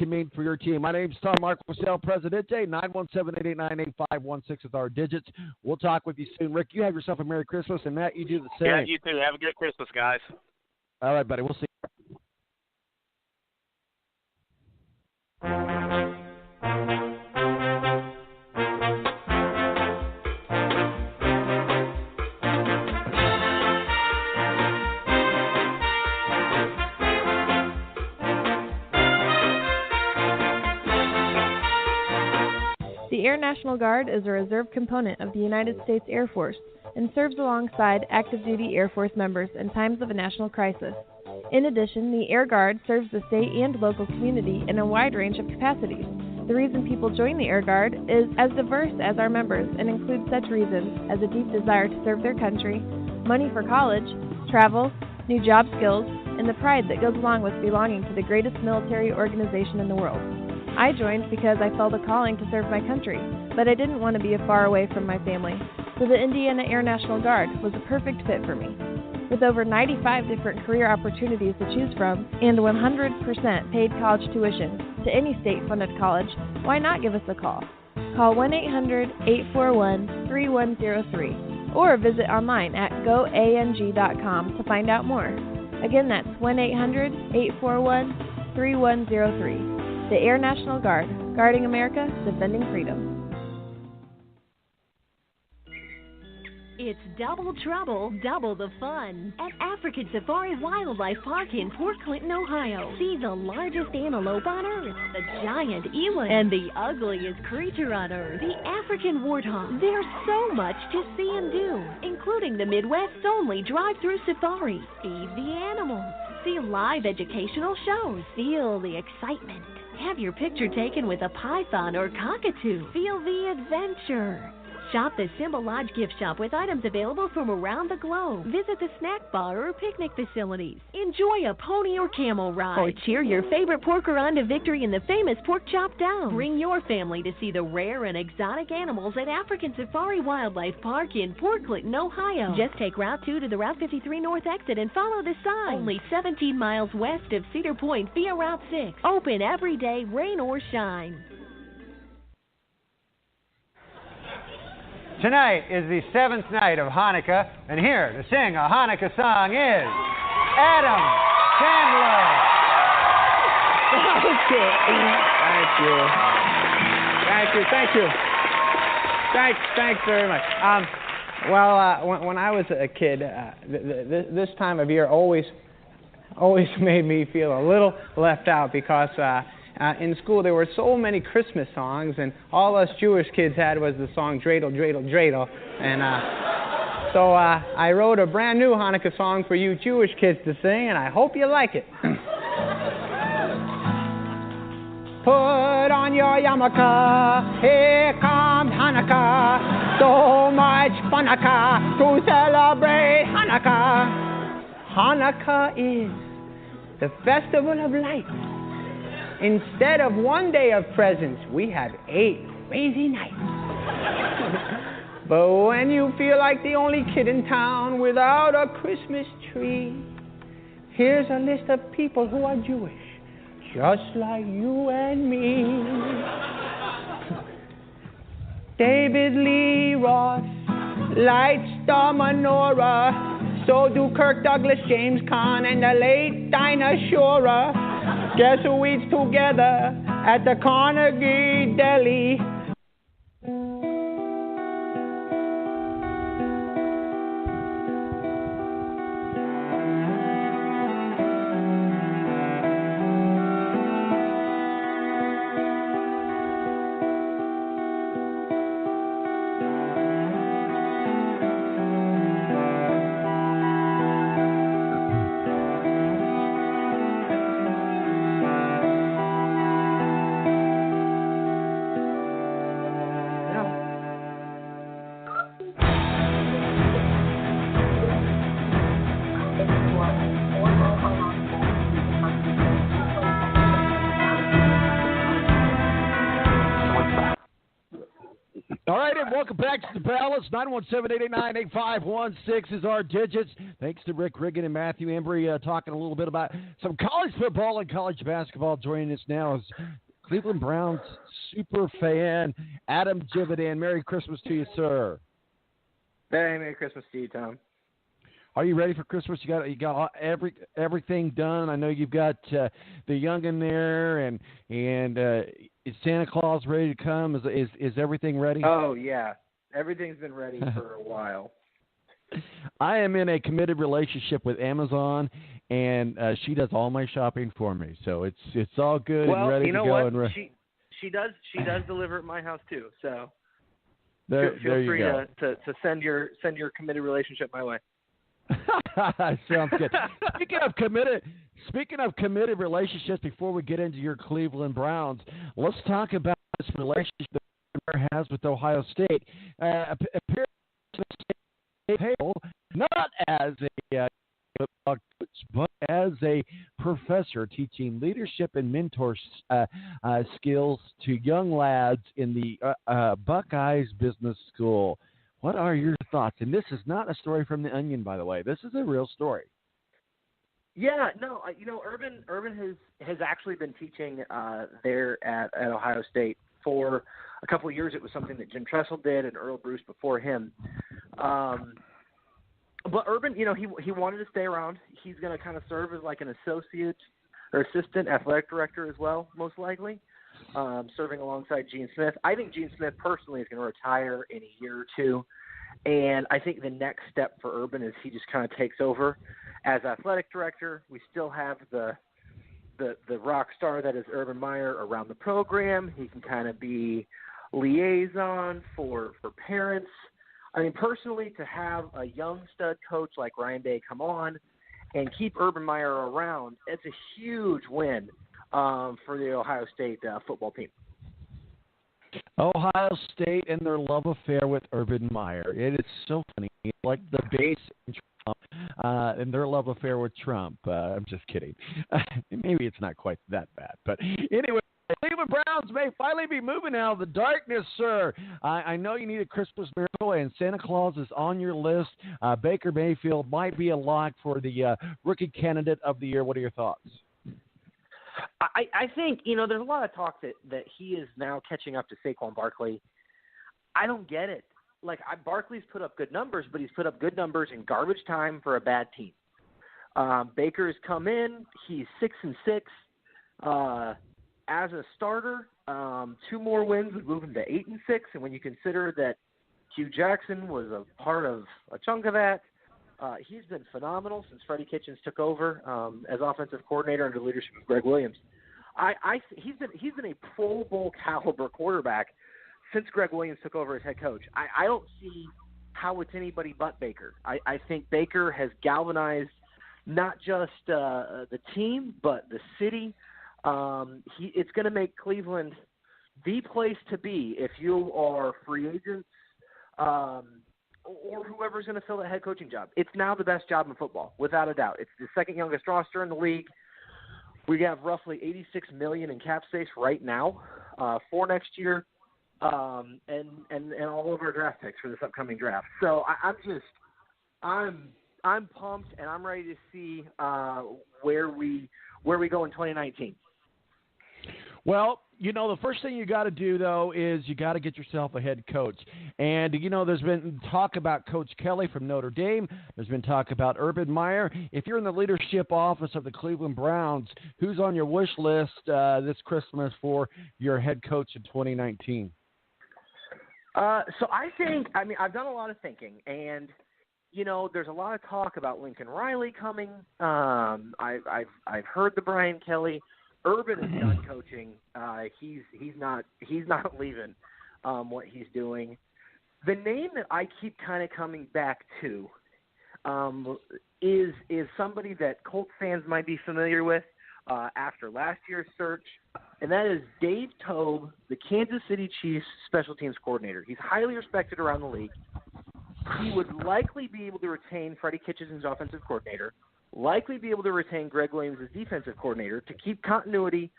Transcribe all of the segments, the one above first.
can mean for your team. My name's Tom Marquis, Presidente, 917-889-8516 with our digits. We'll talk with you soon. Rick, you have yourself a Merry Christmas, and Matt, you do the same. Yeah, you too. Have a good Christmas, guys. All right, buddy. We'll see you. The Air National Guard is a reserve component of the United States Air Force and serves alongside active-duty Air Force members in times of a national crisis. In addition, the Air Guard serves the state and local community in a wide range of capacities. The reason people join the Air Guard is as diverse as our members and includes such reasons as a deep desire to serve their country, money for college, travel, new job skills, and the pride that goes along with belonging to the greatest military organization in the world. I joined because I felt a calling to serve my country, but I didn't want to be far away from my family, so the Indiana Air National Guard was a perfect fit for me. With over 95 different career opportunities to choose from and 100% paid college tuition to any state-funded college, why not give us a call? Call 1-800-841-3103 or visit online at goang.com to find out more. Again, that's 1-800-841-3103. The Air National Guard, guarding America, defending freedom. It's double trouble, double the fun at African Safari Wildlife Park in Port Clinton, Ohio. See the largest antelope on Earth, the giant eland, and the ugliest creature on Earth, the African warthog. There's so much to see and do, including the Midwest's only drive-through safari. Feed the animals. See live educational shows. Feel the excitement. Have your picture taken with a python or cockatoo. Feel the adventure. Shop the Simba Lodge gift shop with items available from around the globe. Visit the snack bar or picnic facilities. Enjoy a pony or camel ride. Or cheer your favorite porker on to victory in the famous Pork Chop Down. Bring your family to see the rare and exotic animals at African Safari Wildlife Park in Port Clinton, Ohio. Just take Route 2 to the Route 53 North exit and follow the sign. Only 17 miles west of Cedar Point via Route 6. Open every day, rain or shine. Tonight is the 7th night of Hanukkah, and here to sing a Hanukkah song is Adam Chandler. Thank you. Thanks very much. When I was a kid, this time of year always made me feel a little left out because in school there were so many Christmas songs, and all us Jewish kids had was the song Dreidel, Dreidel, Dreidel. And so I wrote a brand new Hanukkah song for you Jewish kids to sing, and I hope you like it. Put on your yarmulke, here comes Hanukkah. So much funaka to celebrate Hanukkah. Hanukkah is the festival of lights. Instead of one day of presents, we have 8 crazy nights. But when you feel like the only kid in town without a Christmas tree, here's a list of people who are Jewish, just like you and me. David Lee Roth lights the menorah. So do Kirk Douglas, James Caan, and the late Dinah Shore. Guess who eats together at the Carnegie Deli? Welcome back to the Palace. 917-889-8516 is our digits. Thanks to Rick Riggin and Matthew Embry talking a little bit about some college football and college basketball. Joining us now is Cleveland Browns super fan, Adam Jividan. Merry Christmas to you, sir. Hey, Merry Christmas to you, Tom. Are you ready for Christmas? You got everything done. I know you've got the youngin there, and is Santa Claus ready to come? Is everything ready? Oh yeah, everything's been ready for a while. I am in a committed relationship with Amazon, and she does all my shopping for me, so it's all good and ready to go. Well, you know what? She does deliver at my house too. So feel free to send your committed relationship my way. Sounds good. Speaking of committed relationships, before we get into your Cleveland Browns, let's talk about this relationship that Bear has with Ohio State. Appears not as a coach, but as a professor teaching leadership and mentor skills to young lads in the Buckeyes Business School. What are your thoughts? And this is not a story from The Onion, by the way. This is a real story. Yeah, no, Urban has actually been teaching there at Ohio State for a couple of years. It was something that Jim Tressel did and Earl Bruce before him. But Urban, he wanted to stay around. He's going to kind of serve as like an associate or assistant athletic director as well, most likely, serving alongside Gene Smith. I think Gene Smith personally is going to retire in a year or two. And I think the next step for Urban is he just kind of takes over as athletic director. We still have the rock star that is Urban Meyer around the program. He can kind of be liaison for parents. I mean, personally, to have a young stud coach like Ryan Day come on and keep Urban Meyer around, it's a huge win for the Ohio State football team. Ohio State and their love affair with Urban Meyer. It is so funny. Like the base in Trump and their love affair with Trump. I'm just kidding. Maybe it's not quite that bad. But anyway, Cleveland Browns may finally be moving out of the darkness, sir. I know you need a Christmas miracle, and Santa Claus is on your list. Baker Mayfield might be a lock for the rookie candidate of the year. What are your thoughts? I think, there's a lot of talk that he is now catching up to Saquon Barkley. I don't get it. Barkley's put up good numbers, but he's put up good numbers in garbage time for a bad team. Baker's come in. He's 6-6 as a starter. 2 more wins would move him to 8-6. And when you consider that Hugh Jackson was a part of a chunk of that, he's been phenomenal since Freddie Kitchens took over as offensive coordinator under the leadership of Greg Williams. He's been a Pro Bowl caliber quarterback since Greg Williams took over as head coach. I don't see how it's anybody but Baker. I think Baker has galvanized not just the team but the city. It's going to make Cleveland the place to be if you are free agents. Or whoever's going to fill that head coaching job. It's now the best job in football, without a doubt. It's the second youngest roster in the league. We have roughly $86 million in cap space right now for next year, and all of our draft picks for this upcoming draft. So I'm pumped, and I'm ready to see where we go in 2019. Well, the first thing you got to do, though, is you got to get yourself a head coach. And, there's been talk about Coach Kelly from Notre Dame. There's been talk about Urban Meyer. If you're in the leadership office of the Cleveland Browns, who's on your wish list this Christmas for your head coach in 2019? So I think, I've done a lot of thinking, and, there's a lot of talk about Lincoln Riley coming. I've heard the Brian Kelly. Urban is done coaching. He's not leaving what he's doing. The name that I keep kind of coming back to is somebody that Colts fans might be familiar with after last year's search, and that is Dave Toub, the Kansas City Chiefs special teams coordinator. He's highly respected around the league. He would likely be able to retain Freddie Kitchens as offensive coordinator, likely be able to retain Greg Williams as defensive coordinator to keep continuity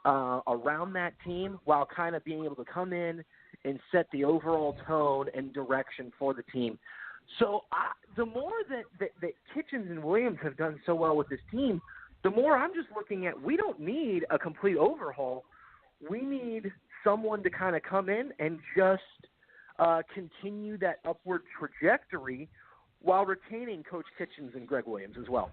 around that team while kind of being able to come in and set the overall tone and direction for the team. So the more that Kitchens and Williams have done so well with this team, the more I'm just looking at we don't need a complete overhaul. We need someone to kind of come in and just continue that upward trajectory while retaining Coach Kitchens and Greg Williams as well.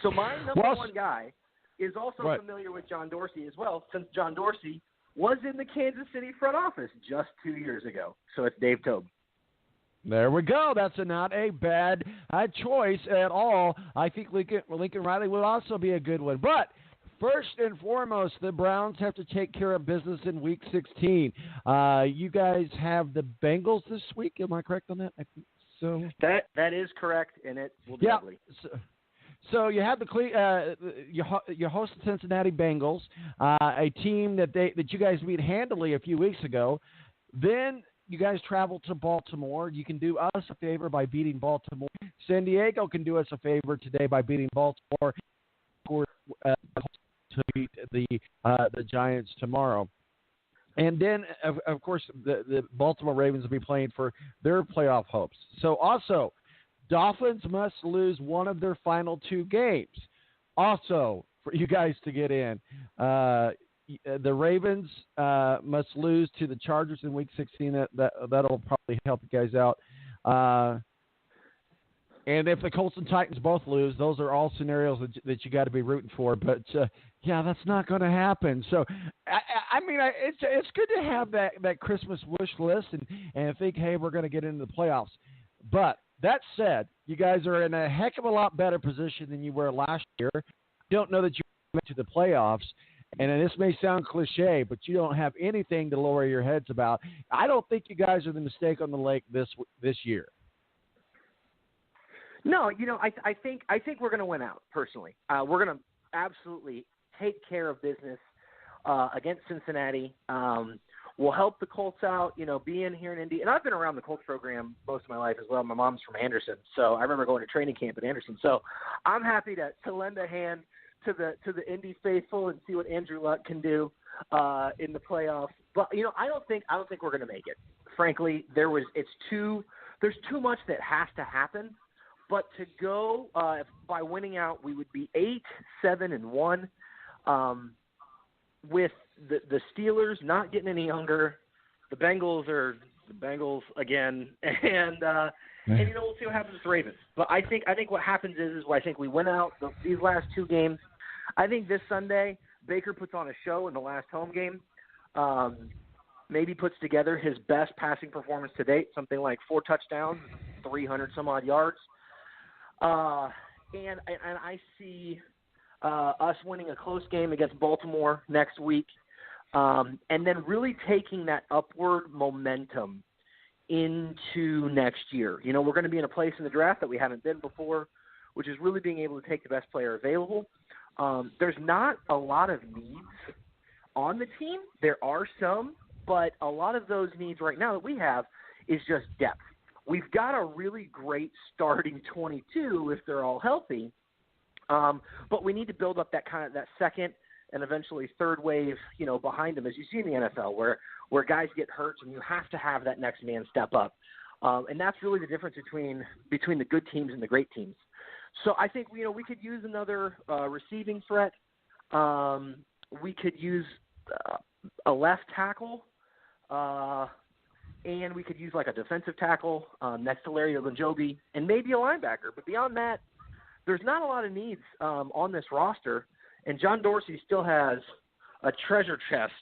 So my number one guy is also familiar with John Dorsey as well, since John Dorsey was in the Kansas City front office just 2 years ago. So it's Dave Tobe. There we go. That's not a bad choice at all. I think Lincoln Riley will also be a good one. But first and foremost, the Browns have to take care of business in Week 16. You guys have the Bengals this week. Am I correct on that? I think so. That is correct, and it will be ugly. So you have you host the Cincinnati Bengals, a team that you guys beat handily a few weeks ago. Then you guys travel to Baltimore. You can do us a favor by beating Baltimore. San Diego can do us a favor today by beating Baltimore. To beat the Giants tomorrow. And then, of course, the Baltimore Ravens will be playing for their playoff hopes. So also, Dolphins must lose one of their final two games. Also, for you guys to get in, the Ravens must lose to the Chargers in Week 16. That'll probably help you guys out. And if the Colts and Titans both lose, those are all scenarios that you got to be rooting for. But yeah, that's not going to happen. So, I mean, it's good to have that Christmas wish list and think, hey, we're going to get into the playoffs. But that said, you guys are in a heck of a lot better position than you were last year. You don't know that you went to the playoffs. And this may sound cliche, but you don't have anything to lower your heads about. I don't think you guys are the mistake on the lake this year. No, I think we're going to win out, personally. We're going to absolutely take care of business against Cincinnati. We'll help the Colts out, being here in Indy. And I've been around the Colts program most of my life as well. My mom's from Anderson, so I remember going to training camp at Anderson. So I'm happy to lend a hand to the Indy faithful and see what Andrew Luck can do in the playoffs. But, I don't think we're going to make it. Frankly, there's too much that has to happen. But to go by winning out, we would be 8-7-1, with the Steelers not getting any younger. The Bengals are the Bengals again, and we'll see what happens with the Ravens. But I think what happens is I think we win out these last two games. I think this Sunday Baker puts on a show in the last home game. Maybe puts together his best passing performance to date, something like 4 touchdowns, 300 some odd yards. And I see us winning a close game against Baltimore next week, and then really taking that upward momentum into next year. We're going to be in a place in the draft that we haven't been before, which is really being able to take the best player available. There's not a lot of needs on the team. There are some, but a lot of those needs right now that we have is just depth. We've got a really great starting 22 if they're all healthy, but we need to build up that second and eventually third wave, behind them, as you see in the NFL, where guys get hurt and you have to have that next man step up, and that's really the difference between the good teams and the great teams. So I think we could use another receiving threat. We could use a left tackle. And we could use like a defensive tackle next to Larry Ogunjobi and maybe a linebacker. But beyond that, there's not a lot of needs on this roster. And John Dorsey still has a treasure chest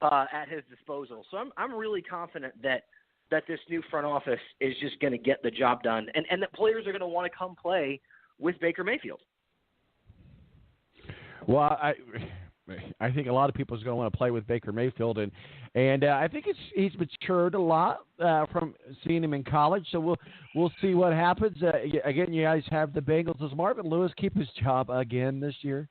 at his disposal. So I'm really confident that this new front office is just going to get the job done and that players are going to want to come play with Baker Mayfield. Well, I think a lot of people are going to want to play with Baker Mayfield, and I think he's matured a lot from seeing him in college. So we'll see what happens. Again, you guys have the Bengals. Does Marvin Lewis keep his job again this year?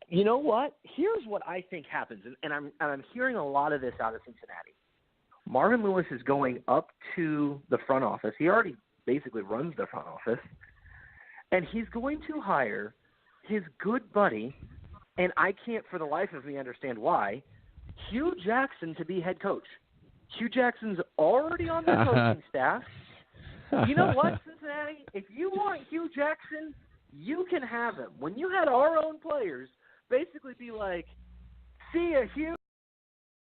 You know what? Here's what I think happens, and I'm hearing a lot of this out of Cincinnati. Marvin Lewis is going up to the front office. He already basically runs the front office, and he's going to hire his good buddy. And I can't for the life of me understand why, Hugh Jackson to be head coach. Hugh Jackson's already on the coaching staff. You know what, Cincinnati? If you want Hugh Jackson, you can have him. When you had our own players basically be like, see ya, Hugh,